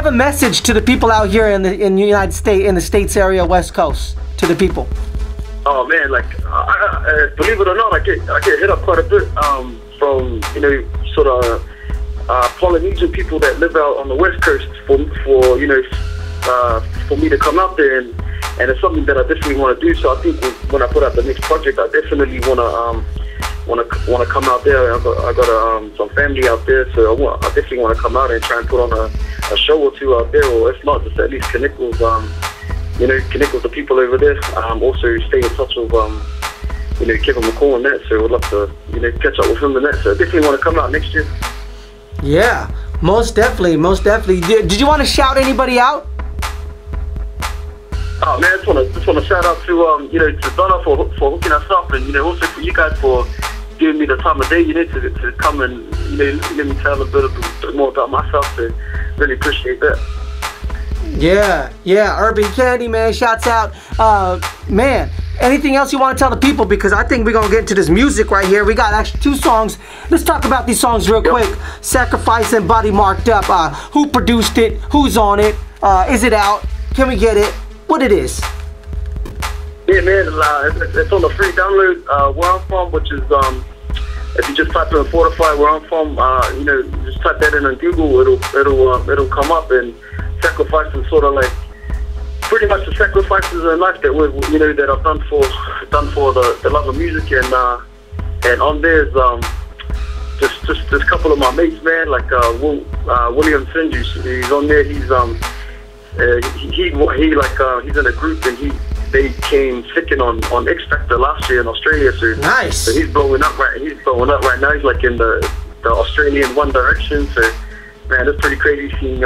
have a message to the people out here in the United States, in the States area, West Coast, to the people? Oh man, like believe it or not, I get hit up quite a bit from sort of Polynesian people that live out on the West Coast for me to come out there, and it's something that I definitely want to do. So I think when I put out the next project, I definitely want to come out there. I got some family out there, so I definitely want to come out and try and put on a show or two out there, or if not, just at least connect with connect with the people over there. Also stay in touch with Kevin McCall and that. So I would love to catch up with him and that. So I definitely want to come out next year. Yeah, most definitely, most definitely. Did you want to shout anybody out? Oh man, I just want to shout out to to Donna for hooking us up, and also for you guys for giving me the time of day to come and let me tell a bit more about myself. So really appreciate that. Yeah, Urban Candy, man, shouts out. Man, anything else you want to tell the people? Because I think we're going to get into this music right here. We got actually 2 songs. Let's talk about these songs real quick. Sacrifice and Body Marked Up. Who produced it? Who's on it? Is it out? Can we get it? What it is? Yeah, man, it's on the free download where I'm from, which is, if you just type in Fortafy where I'm from, just type that in on Google, it'll come up. And Sacrifice is sort of like pretty much the sacrifices in life that that I've done for the love of music, and on there's just a couple of my mates, man, like William Sinju. He's on there. He's he's in a group, and they came second on X Factor last year in Australia. So nice. So he's blowing up right now. He's like in the Australian One Direction. So man, it's pretty crazy seeing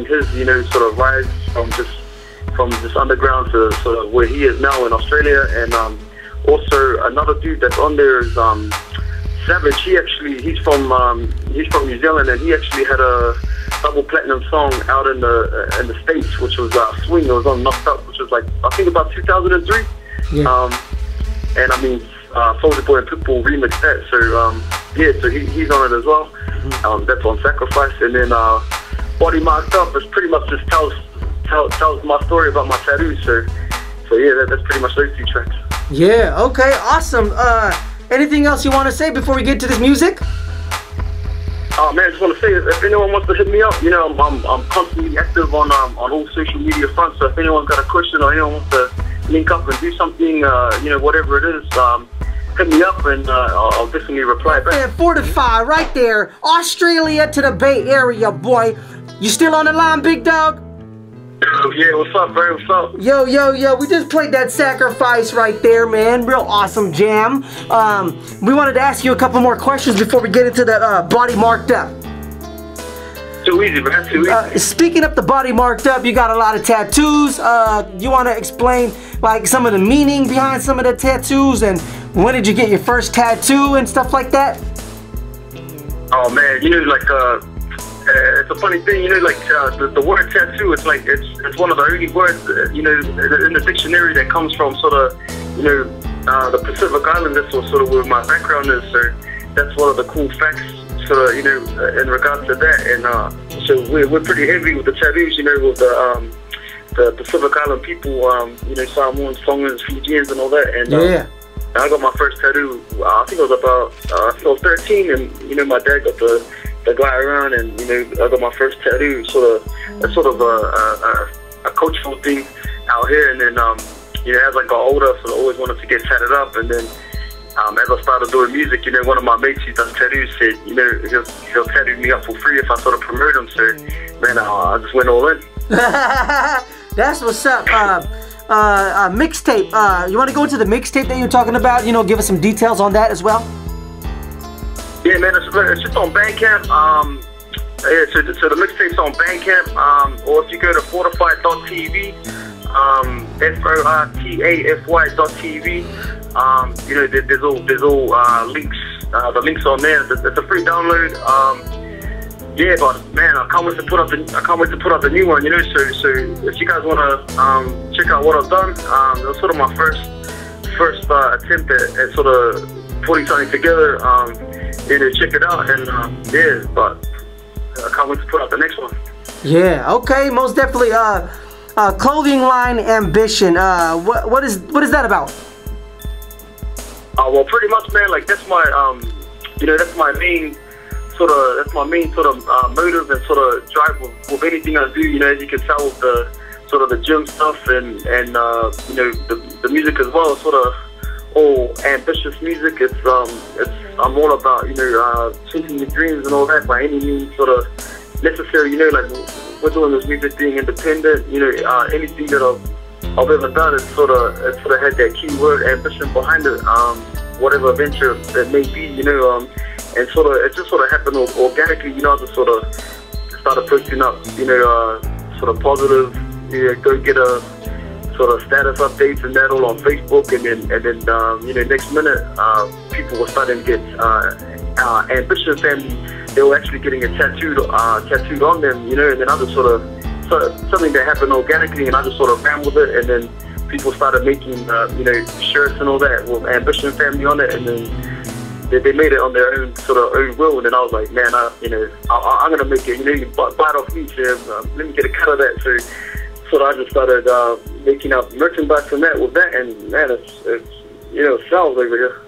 his sort of rise from just underground to sort of where he is now in Australia. And also another dude that's on there is Savage. He's from New Zealand, and he actually had a double platinum song out in the States, which was Swing. It was on Knocked Up, which was like I think about 2003. Yeah. And I mean Soulja Boy and Pitbull remixed that. So so he's on it as well. That's on Sacrifice. And then Body Marked Up is pretty much just tells my story about my tattoos. So yeah, that's pretty much those 2 tracks. Yeah. Okay. Awesome. Anything else you want to say before we get to this music? Oh man, I just want to say, if anyone wants to hit me up, I'm constantly active on all social media fronts. So if anyone's got a question or anyone wants to link up and do something, whatever it is, hit me up and I'll definitely reply back. Man, Fortafy right there, Australia to the Bay Area, boy. You still on the line, big dog? Yeah, what's up, bro? What's up? Yo, we just played that Sacrifice right there, man. Real awesome jam. We wanted to ask you a couple more questions before we get into that Body Marked Up. Too easy, man, too easy. Speaking of the Body Marked Up, you got a lot of tattoos. You want to explain like some of the meaning behind some of the tattoos, and when did you get your first tattoo and stuff like that? Oh man, it's a funny thing, the word tattoo, it's one of the only words, in the dictionary that comes from sort of, the Pacific Island. That's sort of where my background is, so that's one of the cool facts, sort of, in regards to that. And so we're pretty heavy with the tattoos, with the Pacific Island people, Samoans, Tongans, Fijians, and all that. And yeah. I got my first tattoo, I think I was 13, and, my dad got the guy around, and I got my first tattoo. That's sort of a cultural thing out here. And then as I got older, so I always wanted to get tatted up. And then as I started doing music, one of my mates who does tattoos said, he'll tattoo me up for free if I sort of promote him. So man, I just went all in. That's what's up. Mixtape. You want to go into the mixtape that you're talking about? Give us some details on that as well. Yeah, man, it's just on Bandcamp. So the mixtape's on Bandcamp, or if you go to fortafy.tv, fortafy.tv, there's all links. The links on there. It's a free download. Yeah, but man, I can't wait to put up the new one. So if you guys wanna check out what I've done, it was sort of my first attempt at sort of putting something together. Check it out, and yeah, but I can't wait to put out the next one. Yeah, okay, most definitely. Clothing line Ambition. What is that about? Well, pretty much, man. Like that's my that's my main sort of motive and sort of drive with anything I do. You know, as you can tell with the sort of the gym stuff and the music as well. Sort of all ambitious music. I'm all about chasing your dreams and all that by any means sort of necessary. You know, like we're doing this music being independent. You know, anything that I've ever done, it sort of had that keyword ambition behind it. Whatever venture that may be, and it just sort of happened organically. You know, I just sort of started posting up, sort of positive, go get a sort of status updates and that all on Facebook, and then next minute, people were starting to get Ambition Family. They were actually getting it tattooed on them, and then I just sort of something that happened organically, and I just sort of ran with it, and then people started making shirts and all that with Ambition Family on it, and then they made it on their own sort of own will, and then I was like, man, I'm gonna make it. You buy it off me, so let me get a cut of that. So I just started making up merchandise from that with that, and man, it's sells over here.